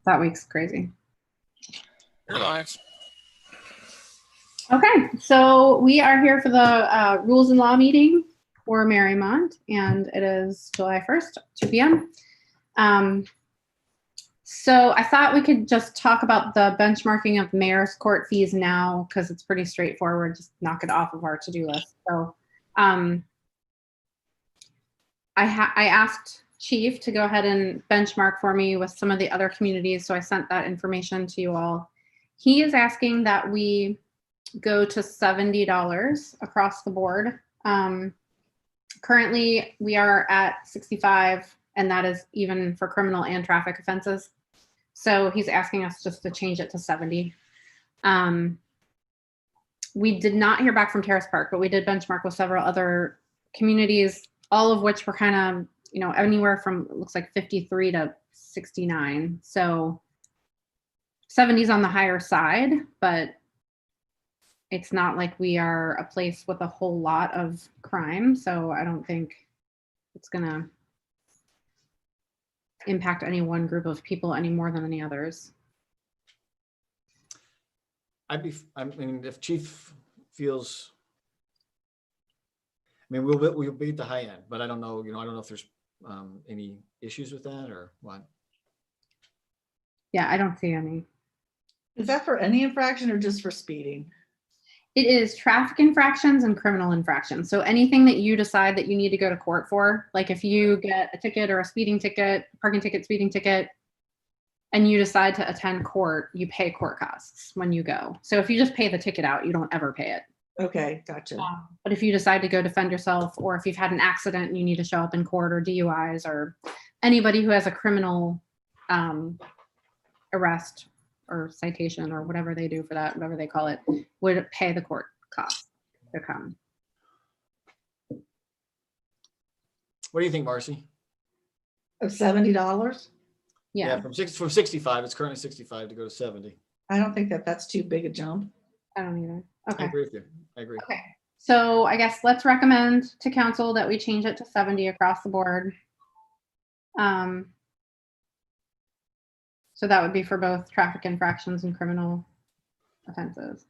That week's crazy. You're live. Okay, so we are here for the Rules and Law meeting for Mariemont, and it is July 1st, 2 p.m. So I thought we could just talk about the benchmarking of mayor's court fees now, because it's pretty straightforward. Just knock it off of our to-do list. So I asked Chief to go ahead and benchmark for me with some of the other communities, so I sent that information to you all. He is asking that we go to $70 across the board. Currently, we are at $65, and that is even for criminal and traffic offenses. So he's asking us just to change it to $70. We did not hear back from Terrace Park, but we did benchmark with several other communities, all of which were kind of, you know, anywhere from, it looks like 53 to 69. So 70 is on the higher side, but it's not like we are a place with a whole lot of crime. So I don't think it's gonna impact any one group of people any more than any others. I mean, if Chief feels, I mean, we'll be at the high end, but I don't know, I don't know if there's any issues with that or what. Yeah, I don't see any. Is that for any infraction or just for speeding? It is traffic infractions and criminal infractions. So anything that you decide that you need to go to court for, like if you get a ticket or a speeding ticket, parking ticket, speeding ticket, and you decide to attend court, you pay court costs when you go. So if you just pay the ticket out, you don't ever pay it. Okay, gotcha. But if you decide to go defend yourself, or if you've had an accident and you need to show up in court, or DUIs, or anybody who has a criminal arrest or citation or whatever they do for that, whatever they call it, would pay the court costs to come. What do you think, Marcy? Of $70? Yeah, from 65, it's currently 65 to go to 70. I don't think that's too big a jump. I don't either. Okay. I agree with you. I agree. Okay. So I guess let's recommend to council that we change it to 70 across the board. So that would be for both traffic infractions and criminal offenses.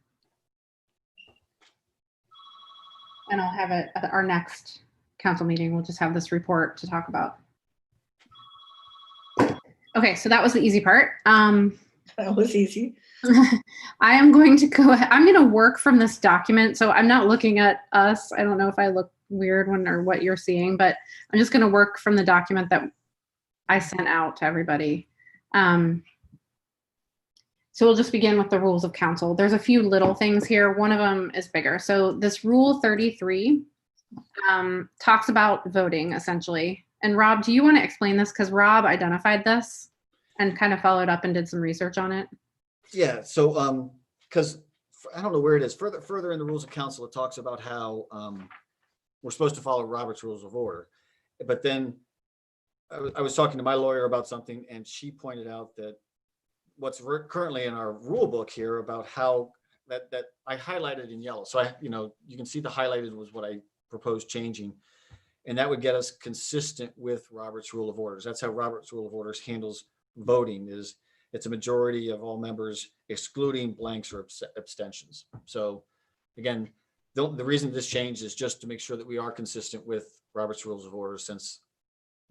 And I'll have it at our next council meeting. We'll just have this report to talk about. Okay, so that was the easy part. That was easy. I am going to go ahead. I'm going to work from this document. So I'm not looking at us. I don't know if I look weird or what you're seeing, but I'm just going to work from the document that I sent out to everybody. So we'll just begin with the rules of council. There's a few little things here. One of them is bigger. So this rule 33 talks about voting essentially. And Rob, do you want to explain this? Because Rob identified this and kind of followed up and did some research on it. Yeah. So, because I don't know where it is. Further in the rules of council, it talks about how we're supposed to follow Robert's Rules of Order. But then I was talking to my lawyer about something, and she pointed out that what's currently in our rule book here about how that I highlighted in yellow. So you can see the highlighted was what I proposed changing. And that would get us consistent with Robert's Rule of Orders. That's how Robert's Rule of Orders handles voting. It's a majority of all members, excluding blanks or abstentions. So again, the reason this change is just to make sure that we are consistent with Robert's Rules of Order, since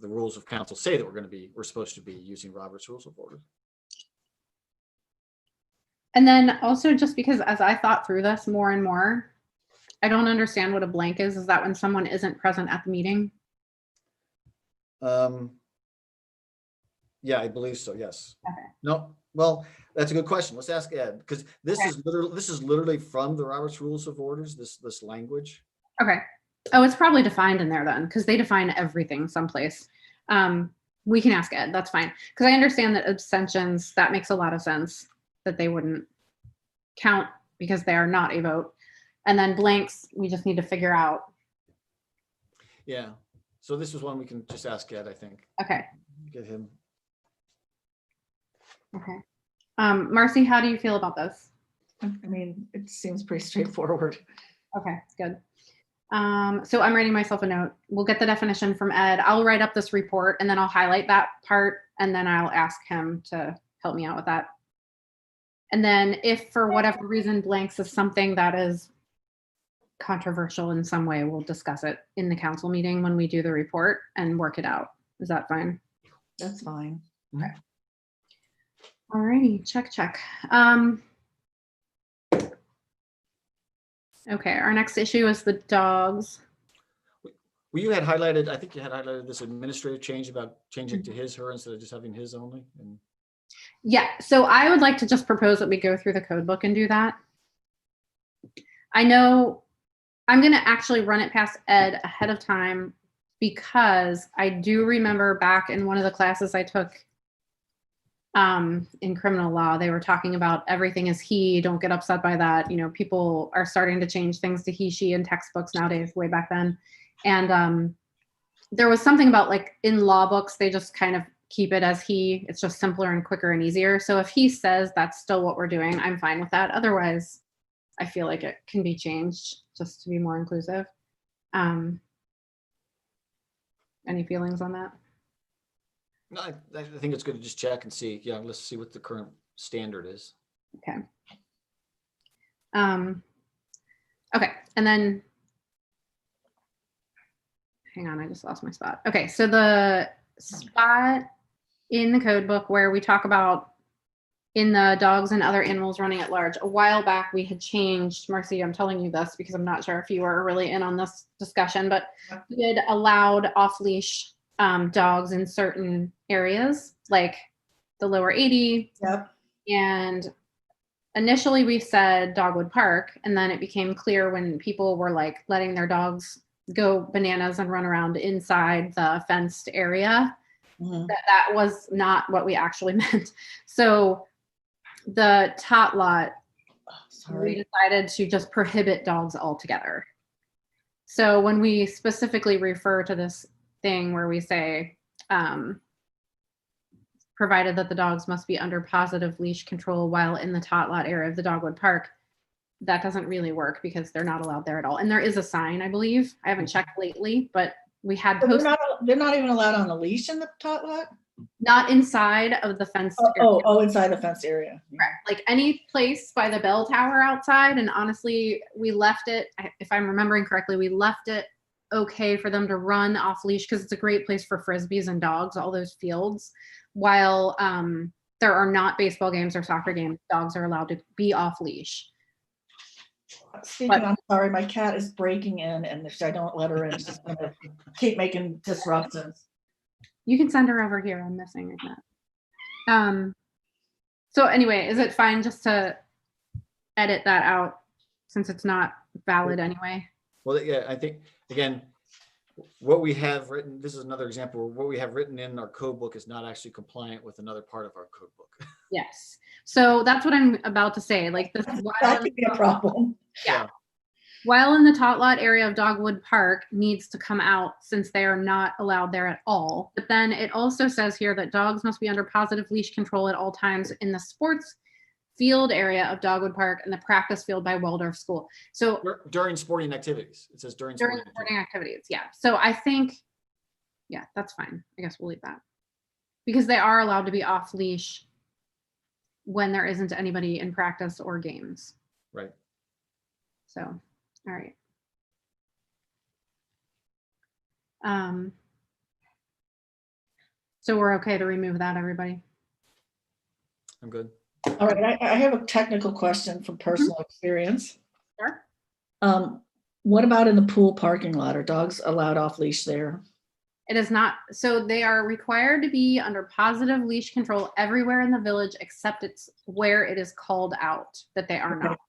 the rules of council say that we're supposed to be using Robert's Rules of Order. And then also, just because as I thought through this more and more, I don't understand what a blank is. Is that when someone isn't present at the meeting? Yeah, I believe so. Yes. Okay. No. Well, that's a good question. Let's ask Ed, because this is literally from the Robert's Rules of Orders. This language. Okay. Oh, it's probably defined in there then, because they define everything someplace. We can ask Ed. That's fine, because I understand that abstentions, that makes a lot of sense that they wouldn't count because they are not a vote. And then blanks, we just need to figure out. Yeah. So this is one we can just ask Ed, I think. Okay. Get him. Okay. Marcy, how do you feel about this? I mean, it seems pretty straightforward. Okay, good. So I'm writing myself a note. We'll get the definition from Ed. I'll write up this report and then I'll highlight that part and then I'll ask him to help me out with that. And then if for whatever reason blanks is something that is controversial in some way, we'll discuss it in the council meeting when we do the report and work it out. Is that fine? That's fine. All righty, check. Okay, our next issue is the dogs. Well, you had highlighted, I think you had highlighted this administrative change about changing to his, her, instead of just having his only. And Yeah, so I would like to just propose that we go through the code book and do that. I know I'm going to actually run it past Ed ahead of time because I do remember back in one of the classes I took in criminal law, they were talking about everything is he, don't get upset by that. You know, people are starting to change things to he, she in textbooks nowadays, way back then. And there was something about like in law books, they just kind of keep it as he. It's just simpler and quicker and easier. So if he says that's still what we're doing, I'm fine with that. Otherwise, I feel like it can be changed just to be more inclusive. Any feelings on that? no, I think it's good to just check and see. Yeah, let's see what the current standard is. Okay. Okay, and then, hang on, I just lost my spot. Okay, so the spot in the code book where we talk about in the dogs and other animals running at large, a while back we had changed, Marcy, I'm telling you this because I'm not sure if you were really in on this discussion, but we had allowed off-leash dogs in certain areas, like the lower 80. Yep. And initially we said Dogwood Park, and then it became clear when people were like letting their dogs go bananas and run around inside the fenced area, that was not what we actually meant. So the tot lot, we decided to just prohibit dogs altogether. So when we specifically refer to this thing where we say, provided that the dogs must be under positive leash control while in the tot lot area of the Dogwood Park, that doesn't really work because they're not allowed there at all. And there is a sign, I believe. I haven't checked lately, but we had So posted. they're not even allowed on a leash in the tot lot? Not inside of the fenced area. Oh, inside the fenced area. Correct. Like any place by the bell tower outside. And honestly, we left it, if I'm remembering correctly, we left it okay for them to run off leash because it's a great place for frisbees and dogs, all those fields. While there are not baseball games or soccer games, dogs are allowed to be off leash. Speaking, I'm sorry, my cat is breaking in, and if I don't let her in, she's going to keep making disruptions. You can send her over here. I'm missing a cat. So anyway, is it fine just to edit that out since it's not valid anyway? Well, yeah, I think, again, what we have written, this is another example, what we have written in our code book is not actually compliant with another part of our code book. Yes. So that's what I'm about to say. Like this, That could be a problem. Yeah. While in the tot lot area of Dogwood Park needs to come out since they are not allowed there at all. But then it also says here that dogs must be under positive leash control at all times in the sports field area of Dogwood Park and the practice field by Waldorf School. So during sporting activities, it says during sporting activities. Yeah. So I think, yeah, that's fine. I guess we'll leave that because they are allowed to be off leash when there isn't anybody in practice or games. Right. So, all right. So we're okay to remove that, everybody? I'm good. All right, I have a technical question from personal experience. Sure. What about in the pool parking lot? Are dogs allowed off leash there? It is not. So they are required to be under positive leash control everywhere in the village, except it's where it is called out that they are not.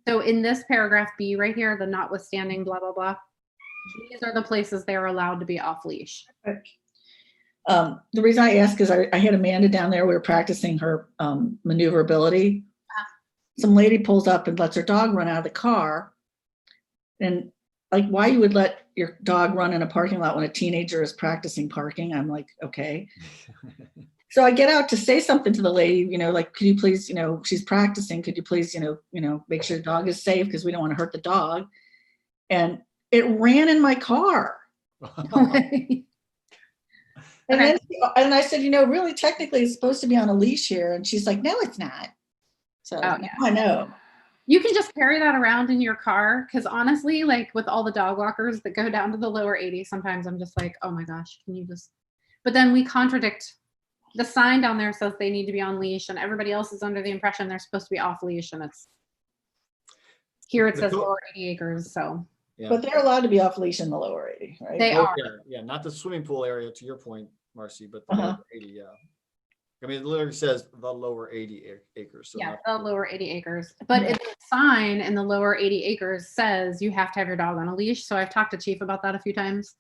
So in this paragraph B right here, the notwithstanding blah, blah, blah, these are the places they are allowed to be off leash. The reason I ask is I had Amanda down there. We were practicing her maneuverability. Some lady pulls up and lets her dog run out of the car. And like, why you would let your dog run in a parking lot when a teenager is practicing parking? I'm like, okay. So I get out to say something to the lady, you know, like, could you please, you know, she's practicing. Could you please, you know, make sure the dog is safe because we don't want to hurt the dog. And it ran in my car. And Okay. then, and I said, really technically it's supposed to be on a leash here. And she's like, no, it's not. So Oh, now yeah. I know. You can just carry that around in your car. Cause honestly, like with all the dog walkers that go down to the lower 80, sometimes I'm just like, oh my gosh, can you just, but then we contradict. The sign down there says they need to be on leash and everybody else is under the impression they're supposed to be off leash and it's, here it says lower 80 acres, so. Yeah. But they're allowed to be off leash in the lower 80, right? They Oh, are. yeah, not the swimming pool area, to your point, Marcy, but the Uh-huh. lower 80, yeah. I mean, it literally says the lower 80 acres. So Yeah, not- the lower 80 acres. But if the sign in the lower 80 acres says you have to have your dog on a leash. So I've talked to Chief about that a few times.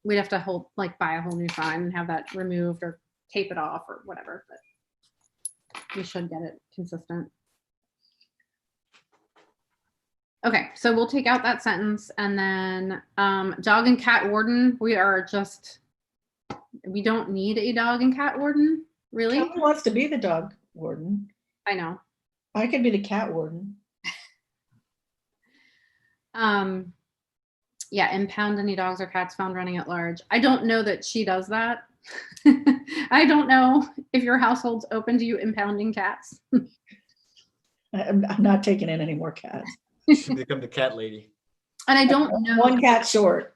We'd have to buy a whole new sign and have that removed or tape it off or whatever. But we should get it consistent. Okay, so we'll take out that sentence and then dog and cat warden, we don't need a dog and cat warden, really? Kelly wants to be the dog warden. I know. I could be the cat warden. Yeah, impound any dogs or cats found running at large. I don't know that she does that. I don't know if your household's open to you impounding cats. I'm not taking in any more cats. Should become the cat lady. And I don't know. One cat short.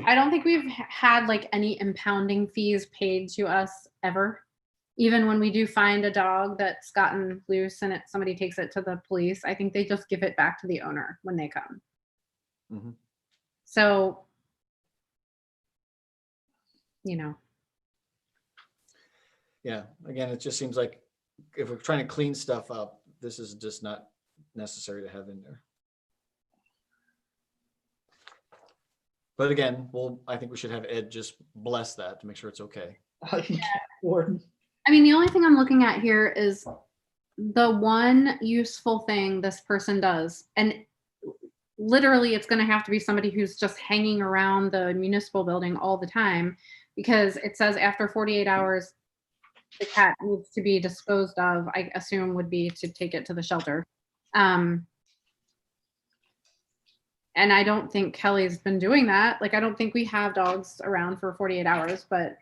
I don't think we've had like any impounding fees paid to us ever. Even when we do find a dog that's gotten loose and somebody takes it to the police, I think they just give it back to the owner when they come. Mhm. So, Yeah, again, it just seems like if we're trying to clean stuff up, this is just not necessary to have in there. But again, I think we should have Ed just bless that to make sure it's okay. Cat warden. I mean, the only thing I'm looking at here is the one useful thing this person does. And literally, it's going to have to be somebody who's just hanging around the municipal building all the time because it says after 48 hours, the cat needs to be disposed of, I assume would be to take it to the shelter. And I don't think Kelly's been doing that. Like, I don't think we have dogs around for 48 hours, but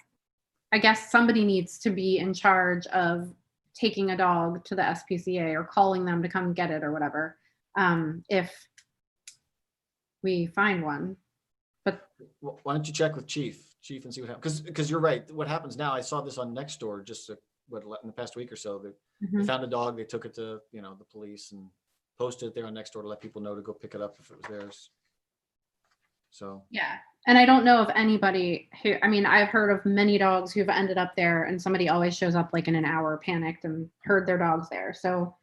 I guess somebody needs to be in charge of taking a dog to the SPCA or calling them to come get it or whatever. If we find one, but Why don't you check with Chief and see what happens? Because you're right. What happens now, I saw this on Nextdoor just in the past week or so. They found a dog, they took it to, the police and posted it there on Nextdoor to let people know to go pick it up if it was theirs. So. yeah. And I don't know of anybody I've heard of many dogs who've ended up there and somebody always shows up like in an hour panicked and heard their dog's there. So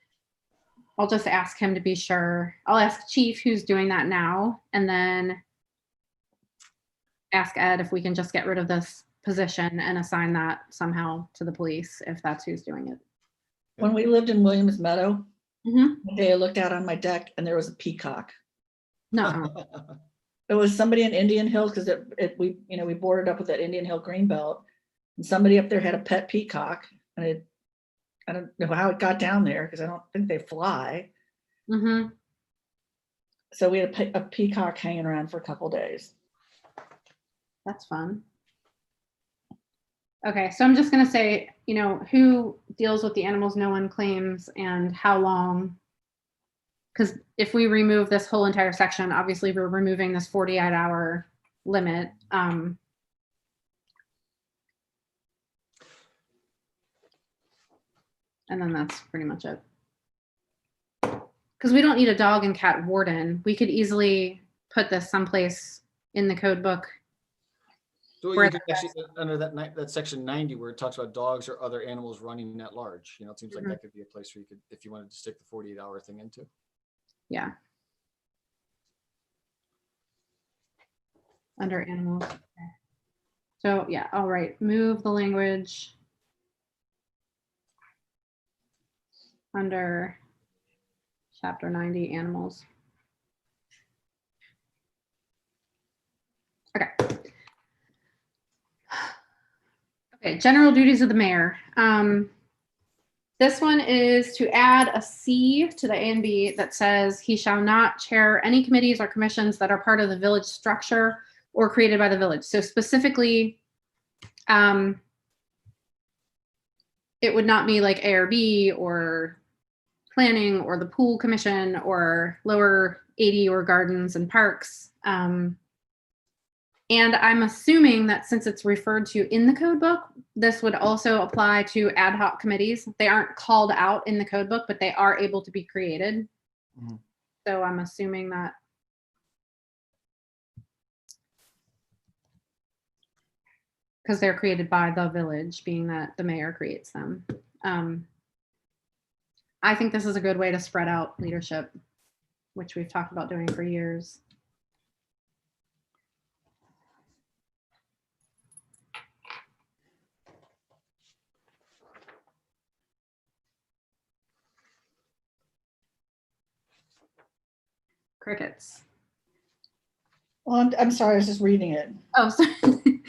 I'll just ask him to be sure. I'll ask Chief who's doing that now and then ask Ed if we can just get rid of this position and assign that somehow to the police if that's who's doing it. When we lived in Williams Meadow, Mm-hmm. one day I looked out on my deck and there was a peacock. No. It was somebody in Indian Hill because we boarded up with that Indian Hill greenbelt, and somebody up there had a pet peacock, and I don't know how it got down there because I don't think they fly. Mm-hmm. So we had a peacock hanging around for a couple days. That's fun. Okay, so I'm just gonna say, who deals with the animals no one claims and how long? Because if we remove this whole entire section, obviously we're removing this 48-hour limit. And then that's pretty much it. Because we don't need a dog and cat warden. We could easily put this someplace in the code book. So Where you could actually, under that section 90 where it talks about dogs or other animals running at large, it seems like that could be a place where you could, if you wanted to stick the 48-hour thing into. Yeah. Under animals. Okay. So yeah, all right, move the language under chapter 90 animals. Okay. Okay, general duties of the mayor. This one is to add a C to the A and B that says he shall not chair any committees or commissions that are part of the village structure or created by the village. So specifically, It would not be like ARB or planning or the pool commission or lower 80 or gardens and parks. And I'm assuming that since it's referred to in the code book, this would also apply to ad hoc committees. They aren't called out in the code book, but they are able to be created. Mhm. So I'm assuming that because they're created by the village, being that the mayor creates them. I think this is a good way to spread out leadership, which we've talked about doing for years. Crickets. Well, I'm sorry, I was just reading it. Oh, sorry.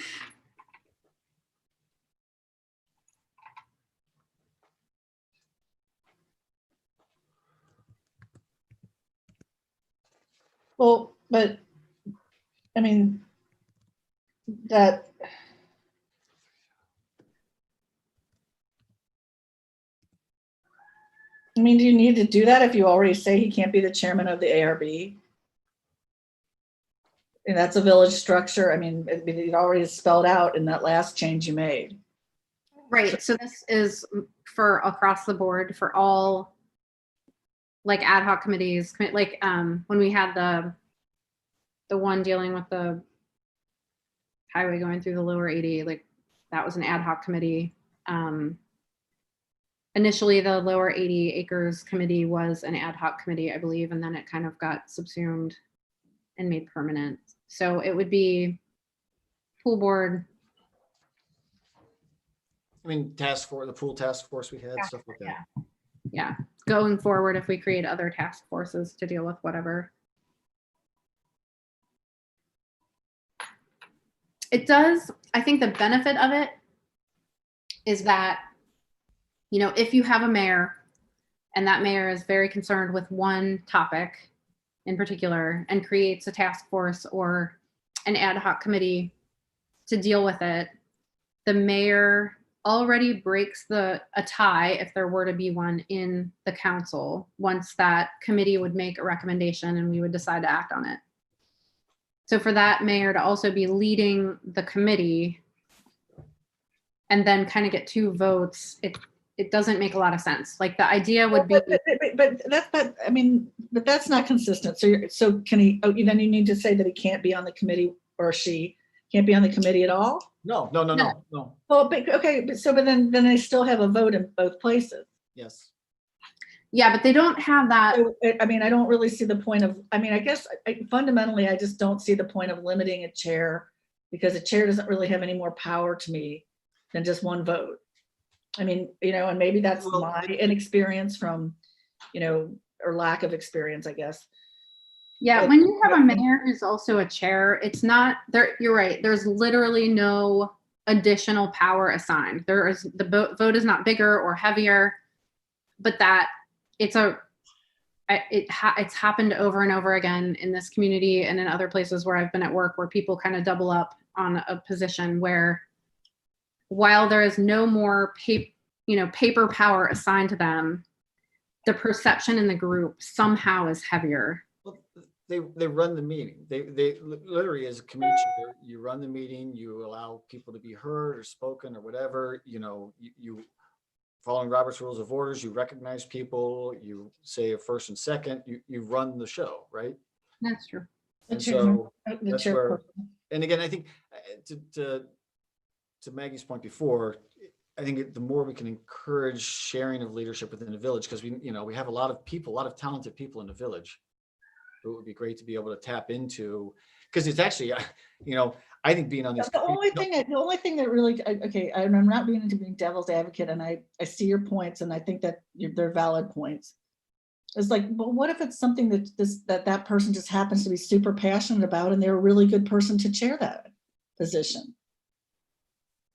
Well, but, I mean, that. I mean, do you need to do that if you already say he can't be the chairman of the ARB? And that's a village structure. I mean, it already spelled out in that last change you made. Right. So this is for across the board for all like ad hoc committees, like when we had the one dealing with the highway going through the lower 80, like that was an ad hoc committee. Initially, the lower 80 acres committee was an ad hoc committee, I believe, and then it kind of got subsumed and made permanent. So it would be pool board. I mean, the pool task force we had, stuff like that. Yeah. Going forward, if we create other task forces to deal with whatever. It does, I think the benefit of it is that, you know, if you have a mayor and that mayor is very concerned with one topic in particular and creates a task force or an ad hoc committee to deal with it, the mayor already breaks a tie, if there were to be one in the council, once that committee would make a recommendation and we would decide to act on it. So for that mayor to also be leading the committee and then kind of get 2 votes, it doesn't make a lot of sense. Like the idea would be, but that's not consistent. So can he? Oh, then you need to say that he can't be on the committee, or she can't be on the committee at all. No. Well, but then they still have a vote in both places. Yes. yeah, but they don't have that. So, I mean, I don't really see the point of. I mean, I guess fundamentally, I just don't see the point of limiting a chair, because a chair doesn't really have any more power to me than just one vote. I mean, you know, and maybe that's my inexperience from, you know, or lack of experience, I guess. Yeah, when you have a mayor who's also a chair, it's not there. You're right. There's literally no additional power assigned. There is the vote is not bigger or heavier, but that it's happened over and over again in this community and in other places where I've been at work, where people kind of double up on a position where, while there is no more paper power assigned to them, the perception in the group somehow is heavier. Well, they run the meeting. They literally, as a committee chair, you run the meeting, you allow people to be heard or spoken or whatever, you know, you following Robert's Rules of Orders, you recognize people, you say a first and second, you run the show, right? That's true. And so that's where, and again, I think to Maggie's point before, I think the more we can encourage sharing of leadership within the village, because we have a lot of people, a lot of talented people in the village. It would be great to be able to tap into, because it's actually, I think being on this. The only thing that really, okay, I'm not being devil's advocate, and I see your points, and I think that they're valid points. It's like, but what if it's something that person just happens to be super passionate about, and they're a really good person to chair that position?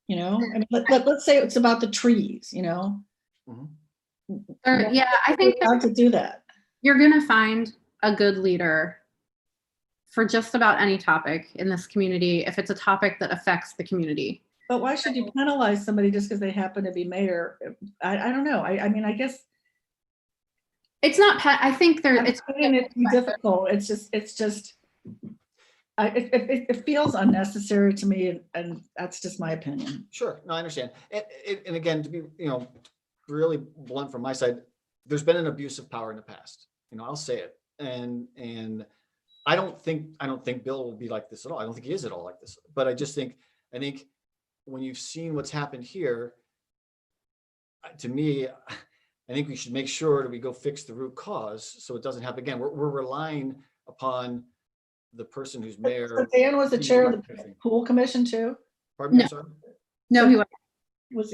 You know, I mean, let's say it's about the trees, you know. Mm-hmm. Yeah, I think hard to do that. You're gonna find a good leader for just about any topic in this community if it's a topic that affects the community. But why should you penalize somebody just because they happen to be mayor? I don't know. I mean, I guess It's not, I think there, it's difficult. It's just, it feels unnecessary to me, and that's just my opinion. Sure, no, I understand. And again, to be, really blunt from my side, there's been an abuse of power in the past. I'll say it. And I don't think Bill will be like this at all. I don't think he is at all like this. But I think when you've seen what's happened here, to me, I think we should make sure that we go fix the root cause so it doesn't happen again. We're relying upon the person who's mayor. So Dan was the chair of the pool commission too? Pardon me, No. I'm sorry? no, he was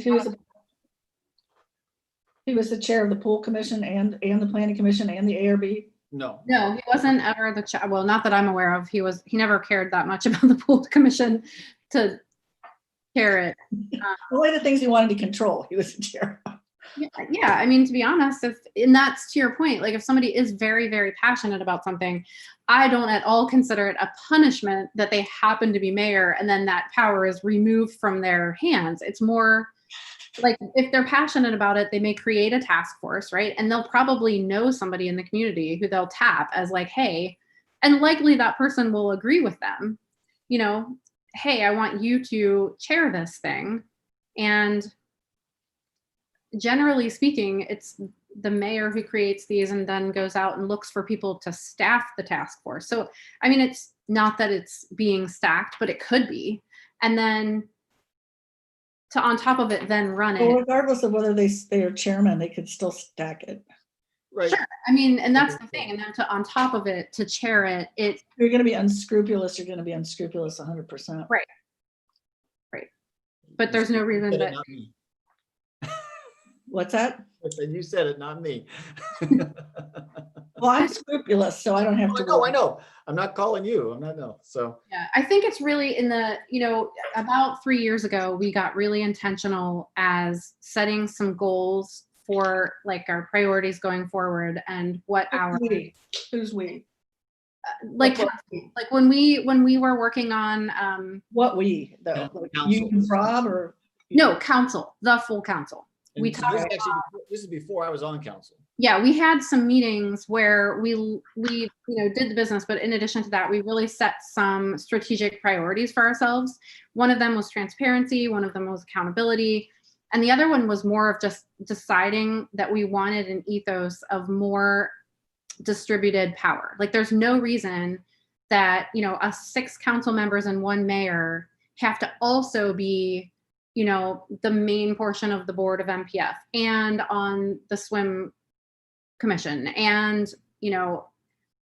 the chair of the pool commission and the planning commission and the ARB? No. No, he wasn't ever the chair. Well, not that I'm aware of. He never cared that much about the pool commission to chair it. One of the things he wanted to control, he was the chair. Yeah. I mean, to be honest, and that's to your point, like if somebody is very, very passionate about something, I don't at all consider it a punishment that they happen to be mayor and then that power is removed from their hands. It's more like if they're passionate about it, they may create a task force, right? And they'll probably know somebody in the community who they'll tap as like, hey, and likely that person will agree with them, hey, I want you to chair this thing. And generally speaking, it's the mayor who creates these and then goes out and looks for people to staff the task force. So, I mean, it's not that it's being stacked, but it could be. And then to on top of it, then run Well, it. regardless of whether they are chairman, they could still stack it. Right. Sure. I mean, and that's the thing. And then on top of it, to chair it, If you're going to be unscrupulous, you're going to be unscrupulous 100%. Right. But there's no reason You said it, that. not me. What's that? I said, you said it, not me. Well, I'm scrupulous, so I don't have to. I know. I'm not calling you. I'm not, no. So. Yeah, I think it's really in the, about 3 years ago, we got really intentional as setting some goals for like our priorities going forward and what our. Who's we? Like when we were working on. What we though? Like you and Rob or? No, council, the full council. And We this talked. is actually, this is before I was on council. Yeah, we had some meetings where we did the business, but in addition to that, we really set some strategic priorities for ourselves. One of them was transparency, one of them was accountability, and the other one was more of just deciding that we wanted an ethos of more distributed power. Like there's no reason that, us 6 council members and 1 mayor have to also be the main portion of the board of MPF and on the swim commission. And,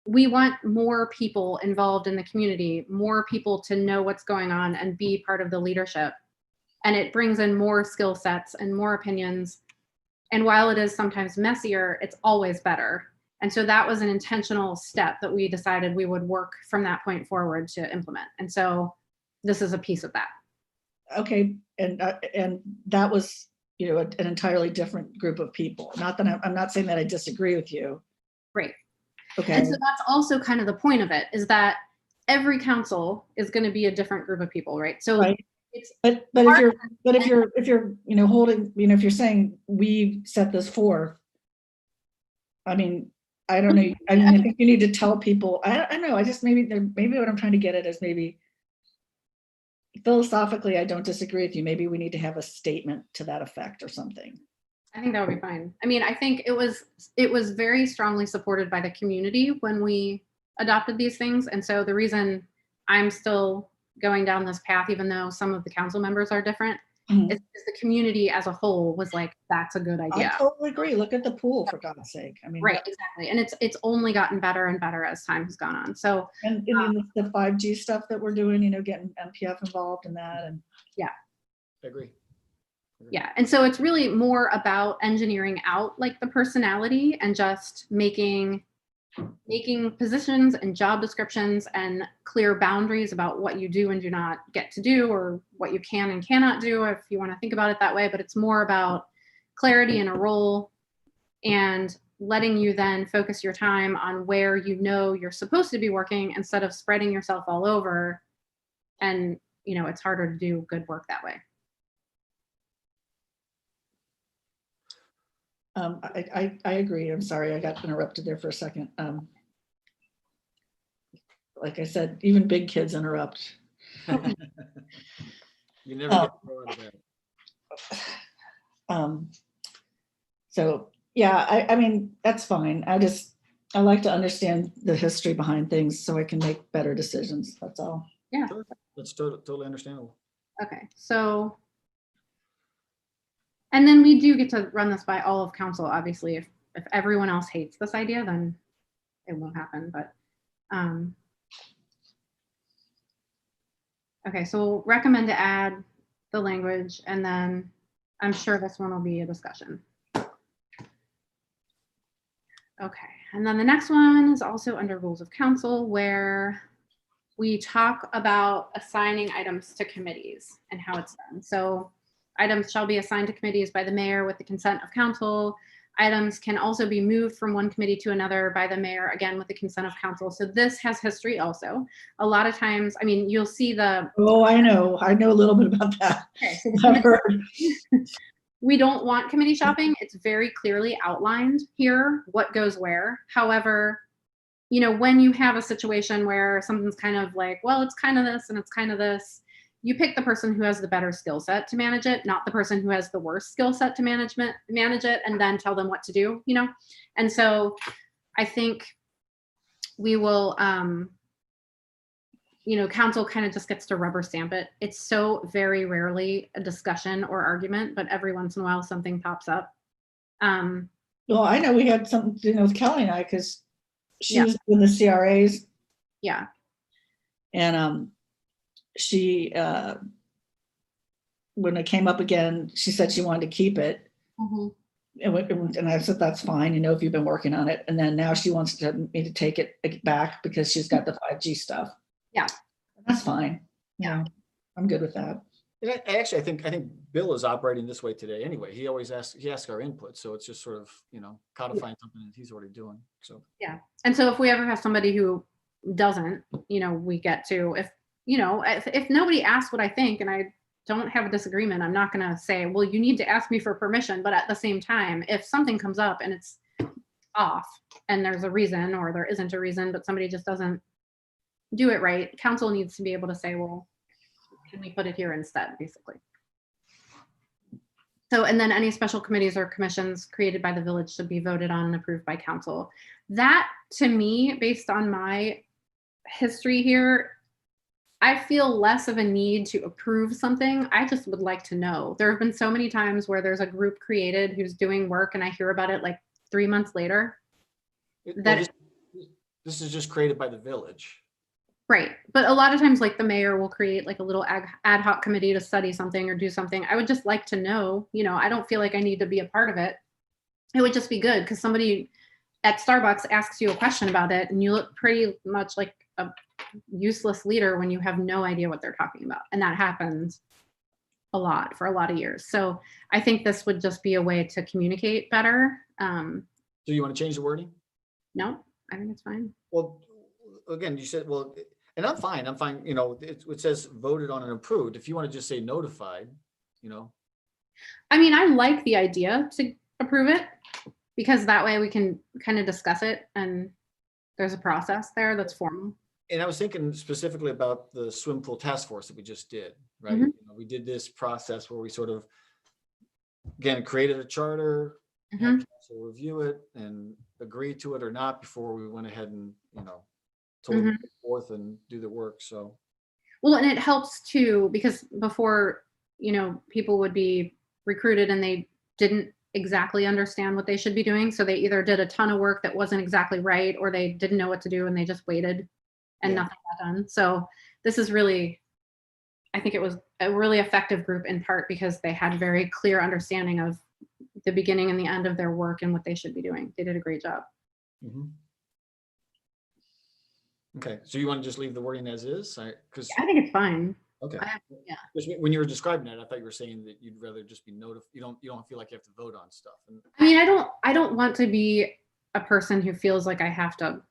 we want more people involved in the community, more people to know what's going on and be part of the leadership. And it brings in more skill sets and more opinions. And while it is sometimes messier, it's always better. And so that was an intentional step that we decided we would work from that point forward to implement. And so this is a piece of that. Okay, and that was an entirely different group of people. Not that I'm not saying that I disagree with you. Right. Okay. And so that's also kind of the point of it, is that every council is going to be a different group of people, right? So right. It's but if you're holding, if you're saying we set this forth, I mean, I don't know. I mean, I think you need to tell people. I know. I just maybe what I'm trying to get at is maybe. Philosophically, I don't disagree with you. Maybe we need to have a statement to that effect or something. I think that would be fine. I mean, I think it was very strongly supported by the community when we adopted these things. And so the reason I'm still going down this path, even though some of the council members are different, is because the community as a whole was like, that's a good idea. I totally agree. Look at the pool, for God's sake. I mean, right, exactly. And it's only gotten better and better as time has gone on. So and the 5G stuff that we're doing, getting MPF involved in that, and yeah, I agree. Yeah, and so it's really more about engineering out like the personality and just making positions and job descriptions and clear boundaries about what you do and do not get to do, or what you can and cannot do, if you want to think about it that way. But it's more about clarity in a role and letting you then focus your time on where you're supposed to be working instead of spreading yourself all over. And it's harder to do good work that way. I agree. I'm sorry, I got interrupted there for a second. Like I said, even big kids interrupt. You never get thrown out of bed. So, yeah, I mean, that's fine. I like to understand the history behind things so I can make better decisions. That's all. Yeah. Sure. That's totally understandable. Okay, so. And then we do get to run this by all of council, obviously. If everyone else hates this idea, then it won't happen, but. Okay, so we'll recommend to add the language, and then I'm sure this one will be a discussion. Okay, and then the next one is also under rules of council, where we talk about assigning items to committees and how it's done. So items shall be assigned to committees by the mayor with the consent of council. Items can also be moved from one committee to another by the mayor, again, with the consent of council. So this has history also. A lot of times, I mean, you'll see the. Oh, I know a little bit about that. Okay, so I've heard. we don't want committee shopping. It's very clearly outlined here what goes where. However, you know, when you have a situation where something's kind of like, well, it's kind of this and it's kind of this, you pick the person who has the better skill set to manage it, not the person who has the worst skill set to manage it, and then tell them what to do, you know? And so I think we will, you know, council kind of just gets to rubber stamp it. It's so very rarely a discussion or argument, but every once in a while something pops up. Well, I know we had something, you know, with Kelly and I, because she Yeah. was doing the CRAs, Yeah. and she when it came up again, she said she wanted to keep it. And I said, that's fine, you know, if you've been working on it. And then now she wants me to take it back because she's got the 5G stuff. Yeah. That's fine. Yeah. I'm good with that. And I think Bill is operating this way today anyway. He always asks our input. So it's just sort of, you know, codifying something that he's already doing. So. Yeah. And so if we ever have somebody who doesn't, you know, we get to, if, you know, if nobody asks what I think and I don't have a disagreement, I'm not going to say, well, you need to ask me for permission. But at the same time, if something comes up and it's off and there's a reason or there isn't a reason, but somebody just doesn't do it right, council needs to be able to say, well, can we put it here instead, basically. So, and then any special committees or commissions created by the village should be voted on and approved by council. That, to me, based on my history here, I feel less of a need to approve something. I just would like to know. There have been so many times where there's a group created who's doing work and I hear about it like 3 months later. This is just created by the village. Right. But a lot of times, like the mayor will create like a little ad hoc committee to study something or do something. I would just like to know, you know, I don't feel like I need to be a part of it. It would just be good because somebody at Starbucks asks you a question about it and you look pretty much like a useless leader when you have no idea what they're talking about. And that happens a lot for a lot of years. So I think this would just be a way to communicate better. So you want to change the wording? No, I think it's fine. Well, again, you said, well, and I'm fine. You know, it says voted on and approved. If you want to just say notified, you know. I mean, I like the idea to approve it because that way we can kind of discuss it and there's a process there that's formal. And I was thinking specifically about the swim pool task force that we just did, right? Mm-hmm. You know, we did this process where we sort of, again, created a charter, Mm-hmm. had council review it and agree to it or not before we went ahead and, you know, told them to go forth and do the work. So. Well, and it helps too, because before, you know, people would be recruited and they didn't exactly understand what they should be doing. So they either did a ton of work that wasn't exactly right, or they didn't know what to do and they just waited and nothing got done. So this is really, I think it was a really effective group in part because they had very clear understanding of the beginning and the end of their work and what they should be doing. They did a great job. Mm-hmm. Okay, so you want to just leave the wording as is? Because I think it's fine. okay, Yeah. Because when you were describing it, I thought you were saying that you'd rather just be notified. You don't feel like you have to vote on stuff. And I mean, I don't want to be a person who feels like I have to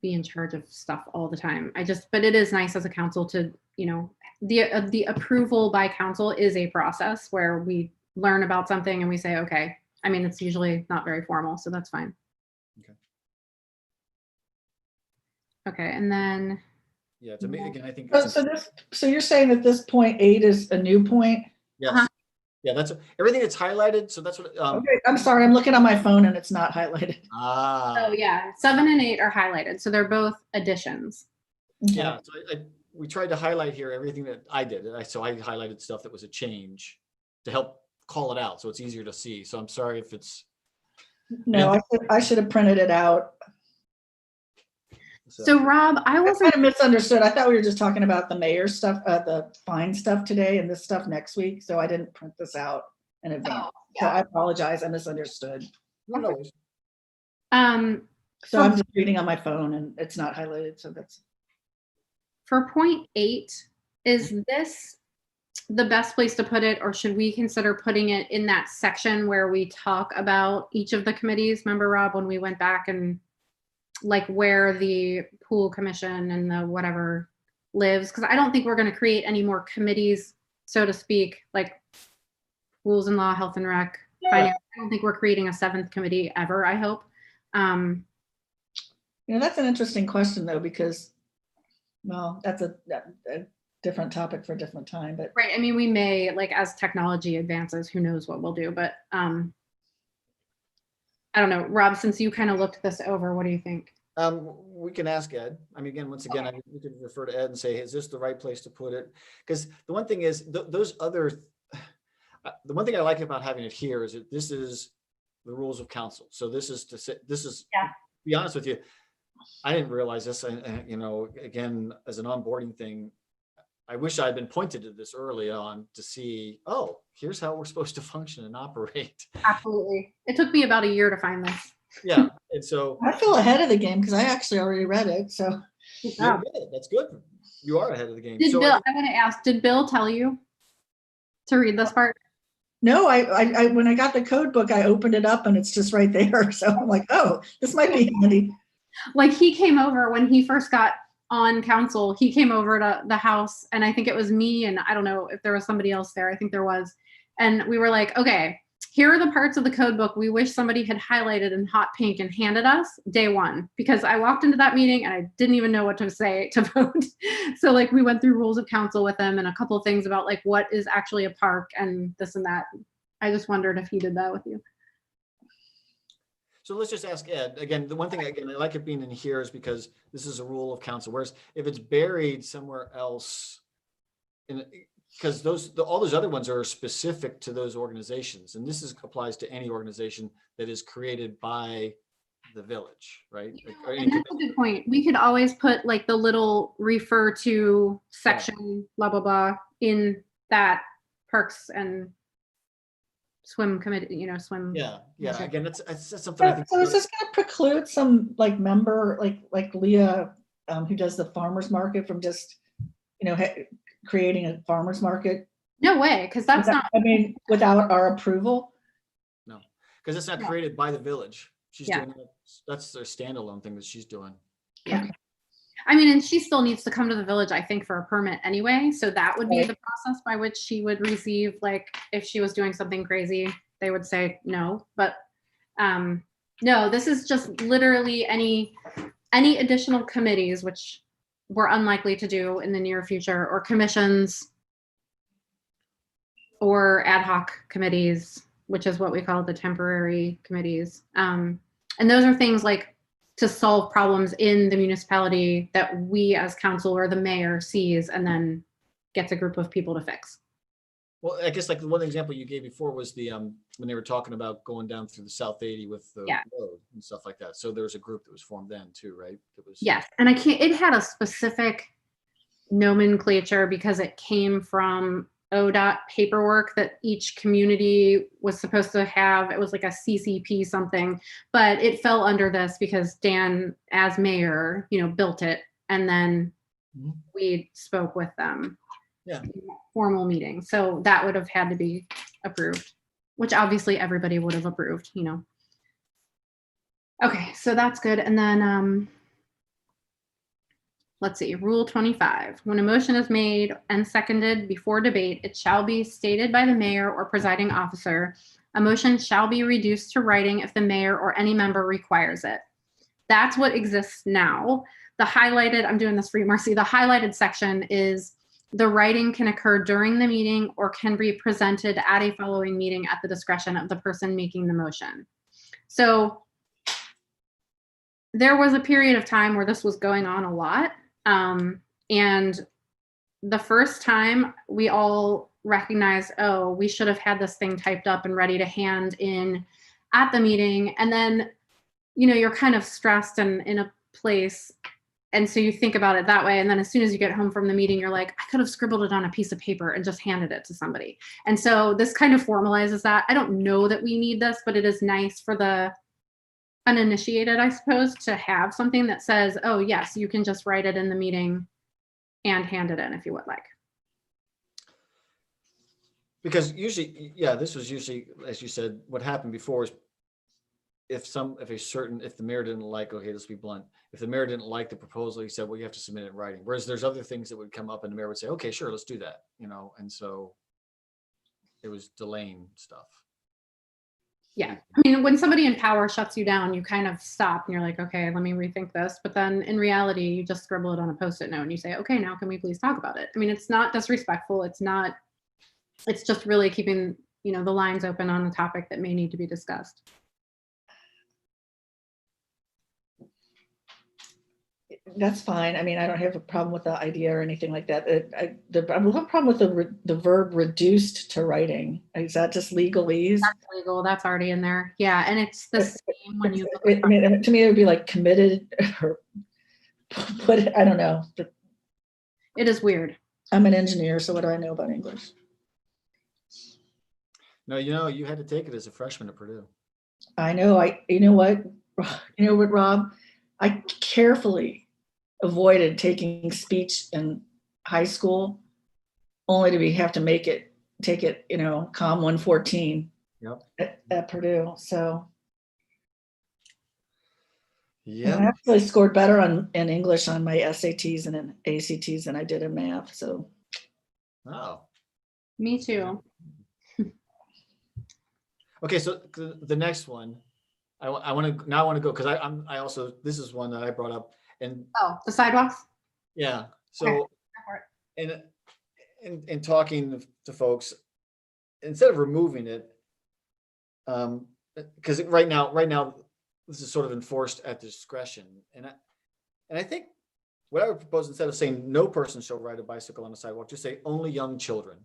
be in charge of stuff all the time. But it is nice as a council to, you know, the approval by council is a process where we learn about something and we say, okay, I mean, it's usually not very formal, so that's fine. Okay. Okay, and then, Yeah, to me, again, I think. So you're saying that this point 8 is a new point? Yes. Uh-huh. Yeah, that's everything that's highlighted. So that's what, Okay, I'm sorry, I'm looking on my phone and it's not highlighted. oh yeah, 7 and 8 are highlighted, so they're both additions. Okay. yeah. So we tried to highlight here everything that I did. So I highlighted stuff that was a change to help call it out. So it's easier to see. So I'm sorry if it's. No, I should have printed it out. So Rob, I I wasn't, kind of misunderstood. I thought we were just talking about the mayor stuff, the fine stuff today and this stuff next week. So I didn't print this out in advance. So I apologize. I misunderstood. No. So I'm just reading on my phone and it's not highlighted. So that's. for point 8, is this the best place to put it, or should we consider putting it in that section where we talk about each of the committees? Remember, Rob, when we went back and like where the pool commission and the whatever lives? Because I don't think we're going to create any more committees, so to speak, like rules and law, health and rec, finance. I don't think we're creating a 7th committee ever, I hope. That's an interesting question though, because, well, that's a different topic for a different time, but. Right. I mean, we may, like, as technology advances, who knows what we'll do, but I don't know. Rob, since you kind of looked this over, what do you think? We can ask Ed. I mean, again, once again, we could refer to Ed and say, is this the right place to put it? Because the one thing is, the one thing I like about having it here is that this is the rules of council. So this is to say, to be honest with you, I didn't realize this. Again, as an onboarding thing, I wish I had been pointed to this early on to see, oh, here's how we're supposed to function and operate. Absolutely. It took me about a year to find this. Yeah. And so I feel ahead of the game because I actually already read it. So. you're good. That's good. You are ahead of the game. Did So Bill, I want to ask, did Bill tell you to read this part? No, I when I got the code book, I opened it up and it's just right there. So I'm like, oh, this might be handy. Like, he came over when he first got on council, he came over to the house, and I think it was me, and I don't know if there was somebody else there. I think there was. And we were like, okay, here are the parts of the code book we wish somebody had highlighted in hot pink and handed us day one, because I walked into that meeting and I didn't even know what to say to vote. So like, we went through rules of council with them and a couple of things about like what is actually a park and this and that. I just wondered if he did that with you. So let's just ask Ed. Again, the one thing, again, I like it being in here is because this is a rule of council. Whereas if it's buried somewhere else, because all those other ones are specific to those organizations. And this applies to any organization that is created by the village, right? And that's a good point. We could always put like the little refer to section, blah, blah, blah, in that parks and swim committee, swim. Yeah. Again, that's something I think. So is this going to preclude some like member like Leah, who does the farmers market, from just creating a farmers market? No way, because that's not. I mean, without our approval. No, because it's not created by the village. She's Yeah. doing that's a standalone thing that she's doing. Yeah. I mean, and she still needs to come to the village, I think, for a permit anyway. So that would be the process by which she would receive, like, if she was doing something crazy, they would say no. But no, this is just literally any additional committees, which we're unlikely to do in the near future, or commissions or ad hoc committees, which is what we call the temporary committees. And those are things like to solve problems in the municipality that we as council or the mayor sees and then gets a group of people to fix. Well, I guess like the one example you gave before was the when they were talking about going down through the South 80 with the road and stuff like that. So there was a group that was formed then too, right? It was. Yes, and it had a specific nomenclature because it came from ODOT paperwork that each community was supposed to have. It was like a CCP something, but it fell under this because Dan, as mayor, built it, and then we spoke with them. Yeah. In a formal meeting. So that would have had to be approved, which obviously everybody would have approved, Okay, so that's good. And then let's see, Rule 25. When a motion is made and seconded before debate, it shall be stated by the mayor or presiding officer A motion shall be reduced to writing if the mayor or any member requires it. That's what exists now. The highlighted, I'm doing this for you, Marcy, the highlighted section is the writing can occur during the meeting or can be presented at a following meeting at the discretion of the person making the motion. So there was a period of time where this was going on a lot. And the first time we all recognized, oh, we should have had this thing typed up and ready to hand in at the meeting. And then, you know, you're kind of stressed and in a place. And so you think about it that way. And then as soon as you get home from the meeting, you're like, I could have scribbled it on a piece of paper and just handed it to somebody. And so this kind of formalizes that. I don't know that we need this, but it is nice for the uninitiated, I suppose, to have something that says, oh, yes, you can just write it in the meeting and hand it in if you would like. Because usually, yeah, this was usually, as you said, what happened before is if the mayor didn't like, okay, let's be blunt. If the mayor didn't like the proposal, he said, well, you have to submit it in writing. Whereas there's other things that would come up and the mayor would say, okay, sure, let's do that, you know? And so it was delaying stuff. Yeah. I mean, when somebody in power shuts you down, you kind of stop and you're like, okay, let me rethink this. But then in reality, you just scribble it on a Post-it note and you say, okay, now can we please talk about it? I mean, it's not disrespectful. It's just really keeping, you know, the lines open on a topic that may need to be discussed. That's fine. I mean, I don't have a problem with the idea or anything like that. I have a problem with the verb reduced to writing. Is that just legalese? That's legal. That's already in there. Yeah. And it's the same when you look I mean, to me, it would be like committed or put, I don't know. it is weird. I'm an engineer, so what do I know about English? No, you know, you had to take it as a freshman at Purdue. I know. You know what, Rob? I carefully avoided taking speech in high school, only to have to take it, you know, COM 114 at Purdue. So yeah, I actually scored better in English on my SATs and in ACTs than I did in math. So, oh, Me too. okay. So the next one, I want to go because I also, this is one that I brought up, and Oh, the sidewalks? yeah. So in talking to folks, instead of removing it, because right now this is sort of enforced at discretion, and I think what I would propose, instead of saying no person shall ride a bicycle on a sidewalk, just say only young children.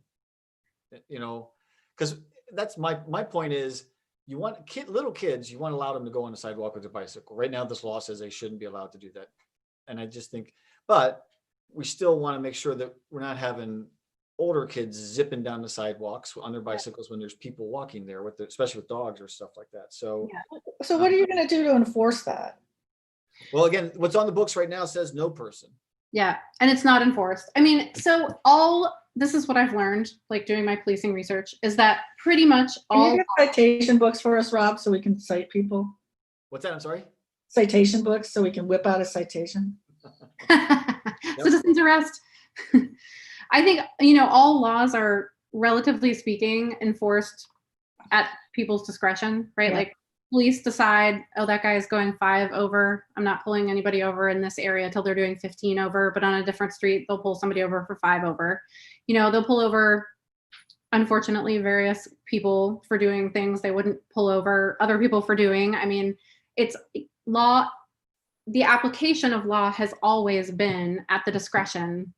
You know, because that's my point is, you want little kids, you want to allow them to go on the sidewalk with a bicycle. Right now, this law says they shouldn't be allowed to do that. And I just think, but we still want to make sure that we're not having older kids zipping down the sidewalks on their bicycles when there's people walking there, especially with dogs or stuff like that. So, so what are you going to do to enforce that? well, again, what's on the books right now says no person. Yeah. And it's not enforced. I mean, so this is what I've learned, like doing my policing research, is that pretty much Can all you get citation books for us, Rob, so we can cite people? What's that? I'm sorry. Citation books so we can whip out a citation. citizens arrest. I think, you know, all laws are, relatively speaking, enforced at people's discretion, right? Yeah. Like police decide, oh, that guy is going 5 over. I'm not pulling anybody over in this area till they're doing 15 over, but on a different street, they'll pull somebody over for 5 over. You know, they'll pull over, unfortunately, various people for doing things they wouldn't pull over other people for doing. I mean, it's law. The application of law has always been at the discretion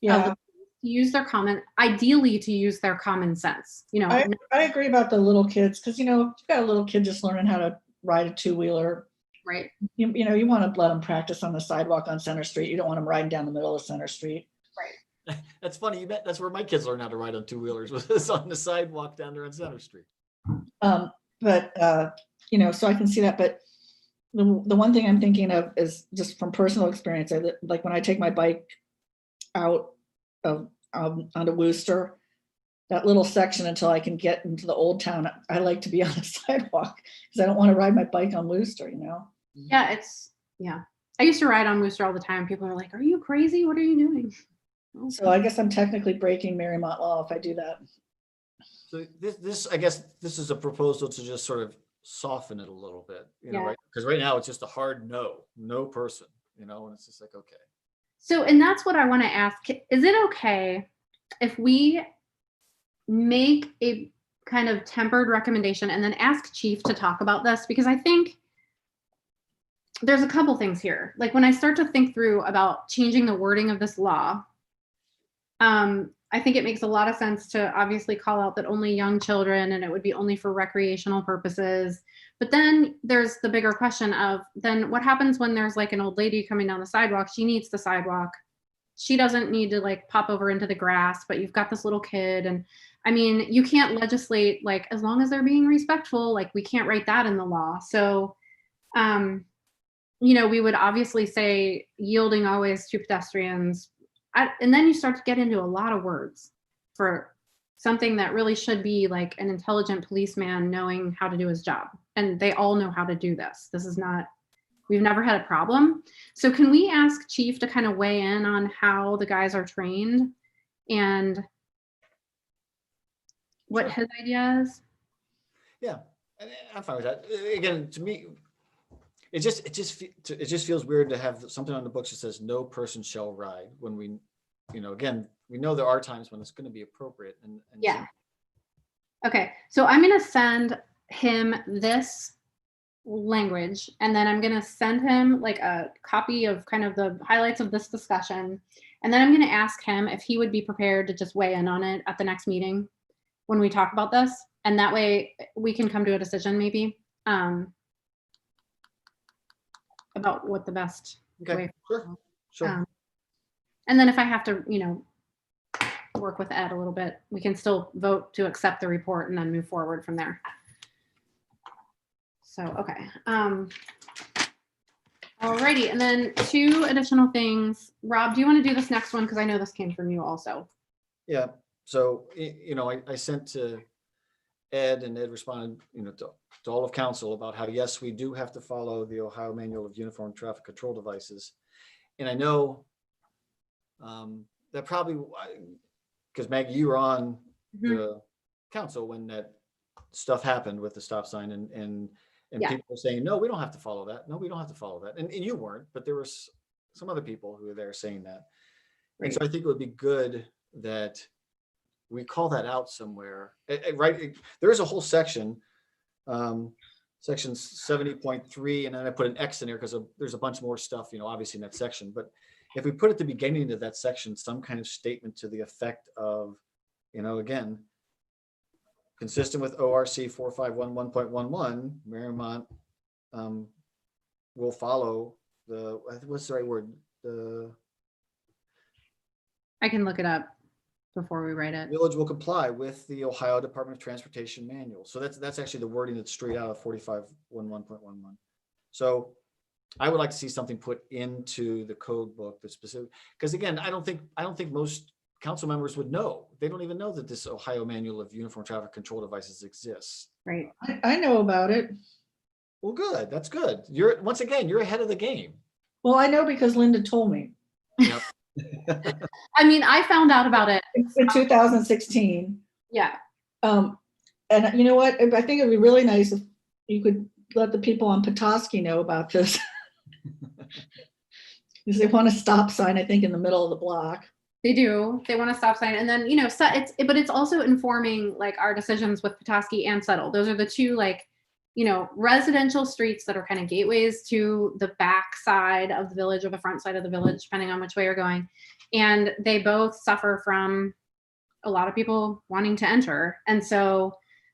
of the use their ideally to use their common sense. You know, I agree about the little kids, because, you know, if you've got a little kid just learning how to ride a 2-wheeler, right? You know, you want to let them practice on the sidewalk on Center Street. You don't want them riding down the middle of Center Street. Right. That's funny. That's where my kids learn how to ride on 2-wheelers, was on the sidewalk down there on Center Street. But you know, so I can see that. But the one thing I'm thinking of is just from personal experience. Like when I take my bike out of onto Worcester, that little section until I can get into the old town, I like to be on the sidewalk because I don't want to ride my bike on Worcester, you know? Yeah, I used to ride on Worcester all the time. People are like, are you crazy? What are you doing? So I guess I'm technically breaking Mariemont law if I do that. So this, I guess, this is a proposal to just sort of soften it a little bit, Yeah. right? Because right now it's just a hard no person, and it's just like, okay. So, and that's what I want to ask. Is it okay if we make a kind of tempered recommendation and then ask Chief to talk about this? Because I think there's a couple things here. Like when I start to think through about changing the wording of this law, I think it makes a lot of sense to obviously call out that only young children and it would be only for recreational purposes. But then there's the bigger question of then what happens when there's like an old lady coming down the sidewalk? She needs the sidewalk. She doesn't need to like pop over into the grass, but you've got this little kid. And I mean, you can't legislate like as long as they're being respectful, like we can't write that in the law. So, we would obviously say yielding always to pedestrians. And then you start to get into a lot of words for something that really should be like an intelligent policeman knowing how to do his job. And they all know how to do this. This is not, we've never had a problem. So can we ask Chief to kind of weigh in on how the guys are trained and what his idea is? Yeah, and I'm fine with that. Again, to me, it just feels weird to have something on the books that says no person shall ride when we, again, we know there are times when it's going to be appropriate. And Yeah. Okay, so I'm going to send him this language, and then I'm going to send him like a copy of kind of the highlights of this discussion. And then I'm going to ask him if he would be prepared to just weigh in on it at the next meeting when we talk about this. And that way we can come to a decision maybe about what the best way. Sure. And then if I have to, work with Ed a little bit, we can still vote to accept the report and then move forward from there. So, okay. Alrighty, and then 2 additional things. Rob, do you want to do this next one? Because I know this came from you also. Yeah. So, I sent to Ed, and Ed responded, to all of council about how, yes, we do have to follow the Ohio Manual of Uniform Traffic Control Devices. And I know that probably, because Maggie, you were on the council when that stuff happened with the stop sign and people were saying, no, we don't have to follow that. No, we don't have to follow that. And you weren't, but there was some other people who were there saying that. Right. And so I think it would be good that we call that out somewhere, right? There is a whole section, section 70.3, and then I put an X in there because there's a bunch more stuff, obviously in that section. But if we put at the beginning of that section some kind of statement to the effect of, again, consistent with ORC 4511.11, Mariemont will follow what's the right word? I can look it up before we write it. Village will comply with the Ohio Department of Transportation manual. So that's actually the wording that's straight out of 4511.11. So I would like to see something put into the code book that's specific, because again, I don't think most council members would know. They don't even know that this Ohio Manual of Uniform Traffic Control Devices exists. Right. I know about it. Well, good. That's good. Once again, you're ahead of the game. Well, I know because Linda told me. Yep. I mean, I found out about it in 2016. Yeah. And you know what? I think it'd be really nice if you could let the people on Petoskey know about this. Because they want a stop sign, I think, in the middle of the block. They do. They want a stop sign. And then, but it's also informing like our decisions with Petoskey and Settle. Those are the 2 residential streets that are kind of gateways to the back side of the village or the front side of the village, depending on which way you're going. And they both suffer from a lot of people wanting to enter. And so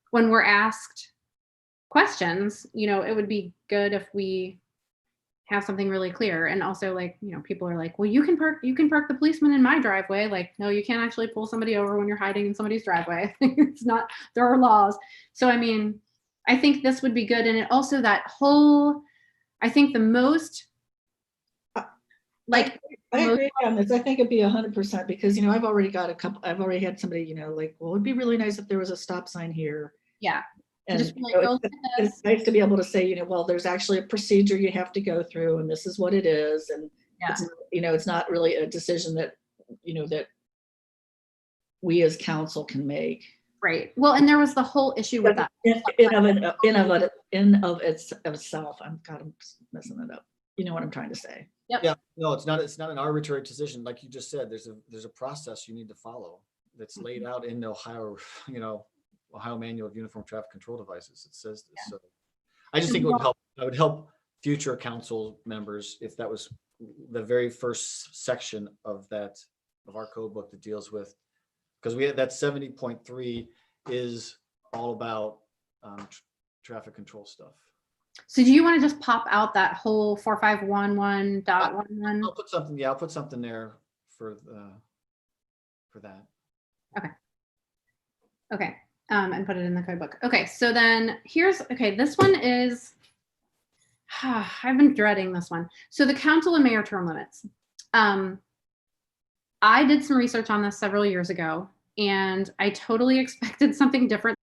when we're asked questions, it would be good if we have something really clear. And also people are like, well, you can park the policeman in my driveway. Like, no, you can't actually pull somebody over when you're hiding in somebody's driveway. It's not, there are laws. So, I mean, I think this would be good. And it also I think the most I agree on this. I think it'd be 100% because, I've already had somebody, well, it'd be really nice if there was a stop sign here. Yeah. And it's nice to be able to say, well, there's actually a procedure you have to go through and this is what it is. And it's not really a decision that, that we as council can make. Right. Well, and there was the whole issue with that. In of itself, I'm messing it up. You know what I'm trying to say? Yeah, no, it's not an arbitrary decision. Like you just said, there's a process you need to follow that's laid out in the Ohio, Ohio Manual of Uniform Traffic Control Devices. It says this. So I just think it would help future council members if that was the very first section of our code book that deals with, because we had that 70.3 is all about traffic control stuff. So do you want to just pop out that whole 4511.11? I'll put something. Yeah, I'll put something there for that. Okay. And put it in the code book. Okay. So then this one is, I've been dreading this one. So the council and mayor term limits. I did some research on this several years ago, and I totally expected something different.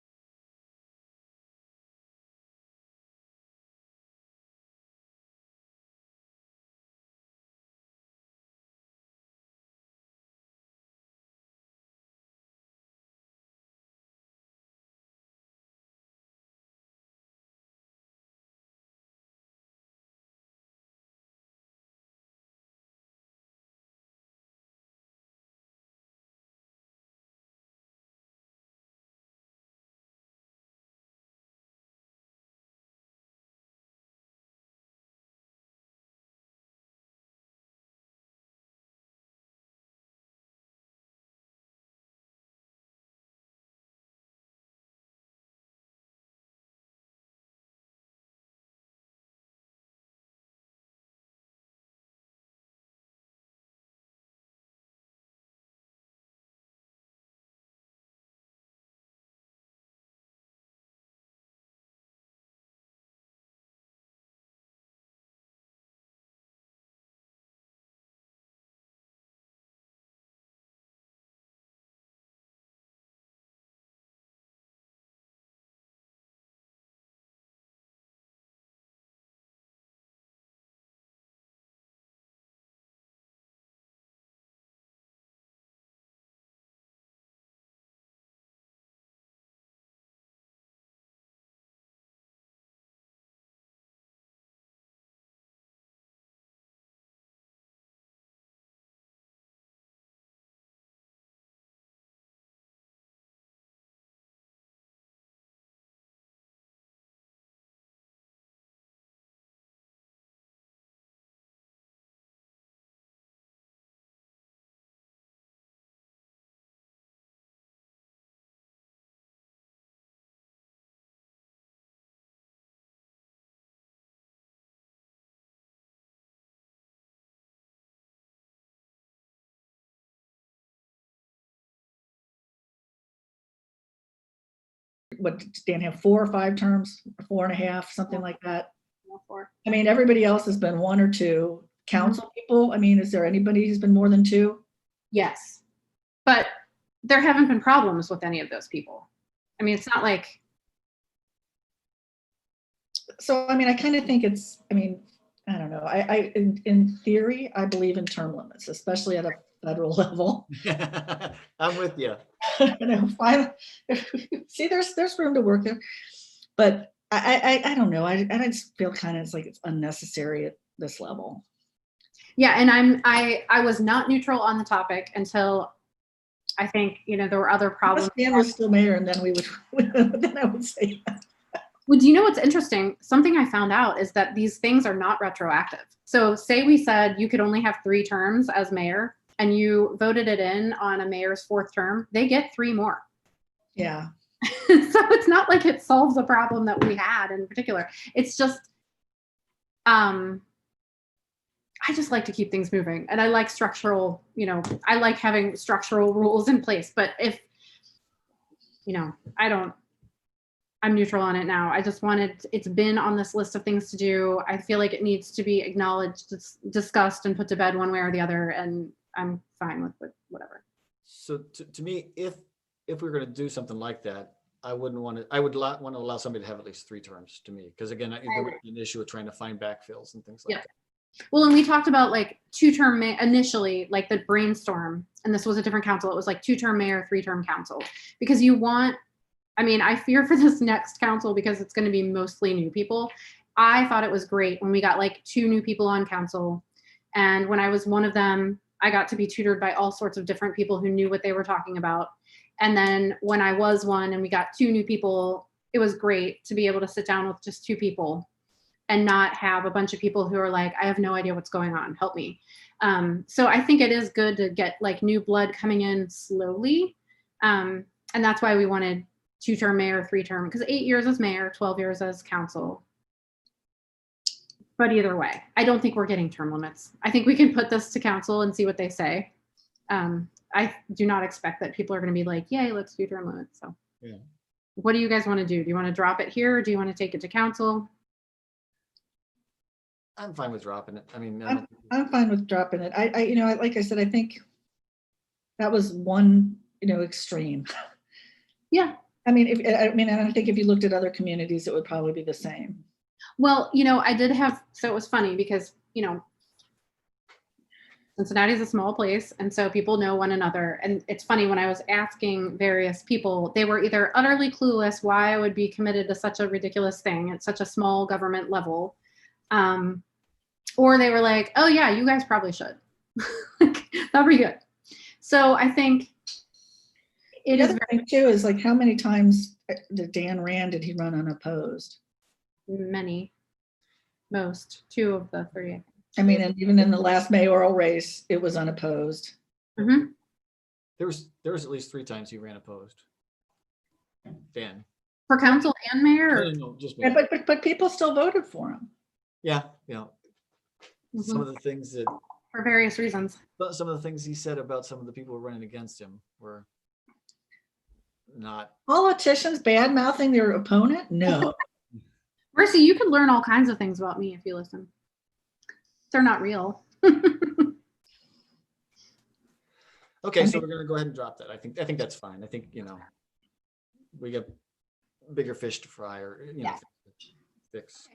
What did Dan have, 4 or 5 terms, 4.5, something like that? I mean, everybody else has been 1 or 2. Council people, I mean, is there anybody who's been more than 2? Yes. But there haven't been problems with any of those people. I mean, it's not like. So, I mean, I kind of think it's, I mean, I don't know. In theory, I believe in term limits, especially at a federal level. I'm with you. See, there's room to work there, but I don't know. I just feel kind of it's like it's unnecessary at this level. Yeah, and I was not neutral on the topic until I think there were other problems. Dan was still mayor, and then then I would say that. Well, do you know what's interesting? Something I found out is that these things are not retroactive. So say we said you could only have 3 terms as mayor, and you voted it in on a mayor's 4th term, they get 3 more. Yeah. So it's not like it solves a problem that we had in particular. It's just, I just like to keep things moving, and I like structural, I like having structural rules in place, but if, I'm neutral on it now. I just it's been on this list of things to do. I feel like it needs to be acknowledged, discussed, and put to bed one way or the other, and I'm fine with whatever. So to me, if we're going to do something like that, I would want to allow somebody to have at least 3 terms to me. Because again, there would be an issue with trying to find backfills and things like that. Well, and we talked about like 2-term initially, like the brainstorm, and this was a different council. It was like 2-term mayor, 3-term council, because you want I mean, I fear for this next council because it's going to be mostly new people. I thought it was great when we got like 2 new people on council. And when I was one of them, I got to be tutored by all sorts of different people who knew what they were talking about. And then when I was one and we got 2 new people, it was great to be able to sit down with just 2 people and not have a bunch of people who are like, I have no idea what's going on, help me. So I think it is good to get like new blood coming in slowly. And that's why we wanted 2-term mayor, 3-term, because 8 years as mayor, 12 years as council. But either way, I don't think we're getting term limits. I think we can put this to council and see what they say. I do not expect that people are going to be like, yay, let's do term limits. So Yeah. what do you guys want to do? Do you want to drop it here? Or do you want to take it to council? I'm fine with dropping it. I mean, I'm fine with dropping it. Like I said, I think that was one, extreme. Yeah. And I think if you looked at other communities, it would probably be the same. Well, I did have, so it was funny because, Cincinnati is a small place. And so people know one another. And it's funny when I was asking various people, they were either utterly clueless why I would be committed to such a ridiculous thing at such a small government level. Or they were like, oh yeah, you guys probably should. That'd be good. So I think it The is other thing too is like, how many times did Dan Rand, did he run unopposed? many, most, 2 of the 3. I mean, and even in the last mayoral race, it was unopposed. Mm-hmm. there was at least 3 times he ran opposed. Dan. For council and mayor? No, just me. Yeah, but people still voted for him. Yeah, Mhm. some of the things that For various reasons. some of the things he said about some of the people running against him were not. Politicians bad mouthing their opponent? No. Mercy, you could learn all kinds of things about me if you listen. They're not real. Okay, so we're gonna go ahead and drop that. I think that's fine. I think, we got bigger fish to fry, or, Yeah. fix.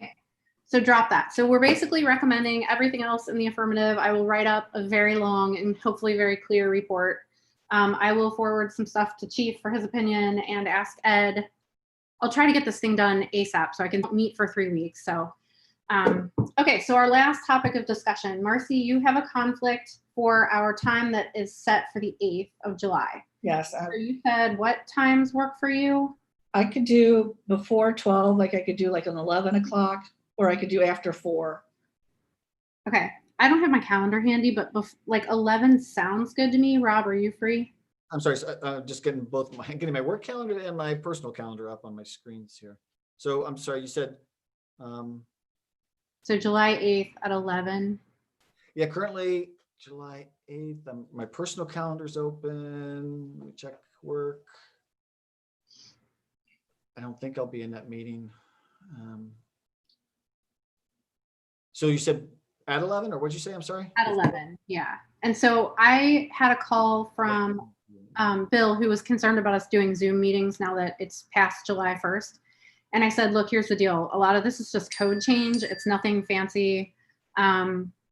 So drop that. So we're basically recommending everything else in the affirmative. I will write up a very long and hopefully very clear report. I will forward some stuff to Chief for his opinion and ask Ed. I'll try to get this thing done ASAP so I can meet for 3 weeks. So, okay. So our last topic of discussion, Marcy, you have a conflict for our time that is set for the 8th of July. Yes. So you said what times work for you? I could do before 12, like I could do like an 11 o'clock, or I could do after 4. Okay. I don't have my calendar handy, but like 11 sounds good to me. Rob, are you free? I'm sorry, so, just getting my work calendar and my personal calendar up on my screens here. So I'm sorry, you said, So July 8th at 11. yeah, currently July 8th, my personal calendar's open. Let me check work. I don't think I'll be in that meeting. So you said at 11, or what'd you say? I'm sorry. At 11, yeah. And so I had a call from Bill, who was concerned about us doing Zoom meetings now that it's past July 1st. And I said, look, here's the deal. A lot of this is just code change. It's nothing fancy.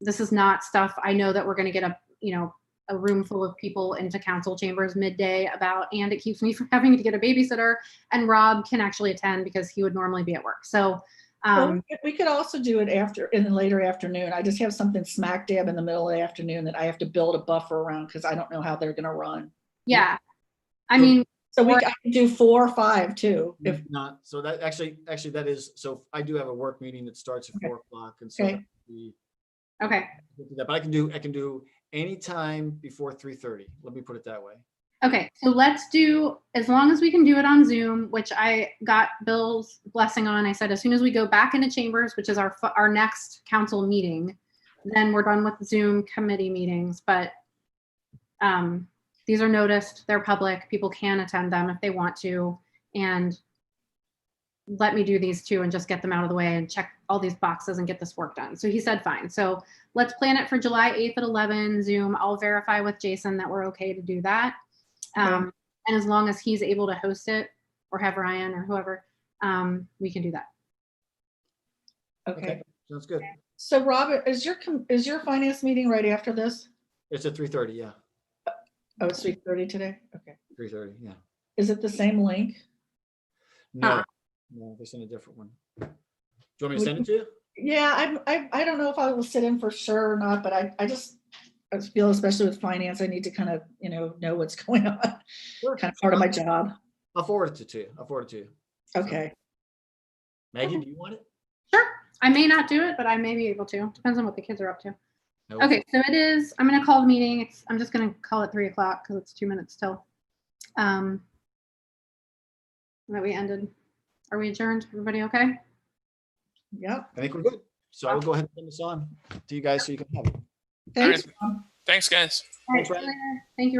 This is not stuff I know that we're going to get a room full of people into council chambers midday about, and it keeps me from having to get a babysitter. And Rob can actually attend because he would normally be at work. So we could also do it in the later afternoon. I just have something smack dab in the middle of the afternoon that I have to build a buffer around because I don't know how they're going to run. Yeah. I mean, so I can do 4 or 5 too. If not, so that actually that is, so I do have a work meeting that starts at 4 o'clock, and so Okay. okay. But I can do any time before 3:30. Let me put it that way. Okay, so let's do, as long as we can do it on Zoom, which I got Bill's blessing on. I said, as soon as we go back into chambers, which is our next council meeting, then we're done with Zoom committee meetings. But these are noticed, they're public, people can attend them if they want to. And let me do these 2 and just get them out of the way and check all these boxes and get this work done. So he said, fine. So let's plan it for July 8th at 11 Zoom. I'll verify with Jason that we're okay to do that. And as long as he's able to host it, or have Ryan or whoever, we can do that. Okay. Sounds good. So Robert, is your finance meeting right after this? It's at 3:30. Yeah. Oh, it's 3:30 today? Okay. 3:30. Yeah. Is it the same link? No, no, they sent a different one. Do you want me to send it to you? Yeah, I don't know if I will sit in for sure or not, but I feel, especially with finance, I need to kind of, know what's going on. Sure. Kind of part of my job. I'll forward it to you. I'll forward it to you. Okay. Maggie, do you want it? Sure. I may not do it, but I may be able to. Depends on what the kids are up to. No. Okay, so it is, I'm going to call the meeting. I'm just going to call it 3:00 because it's 2 minutes till. That we ended. Are we adjourned? Everybody okay? Yep. I think we're good. So I will go ahead and send this on to you guys so you can have it. Thanks. Thanks, guys. All right, Thanks, Ryan. see you later. Thank you, Ryan.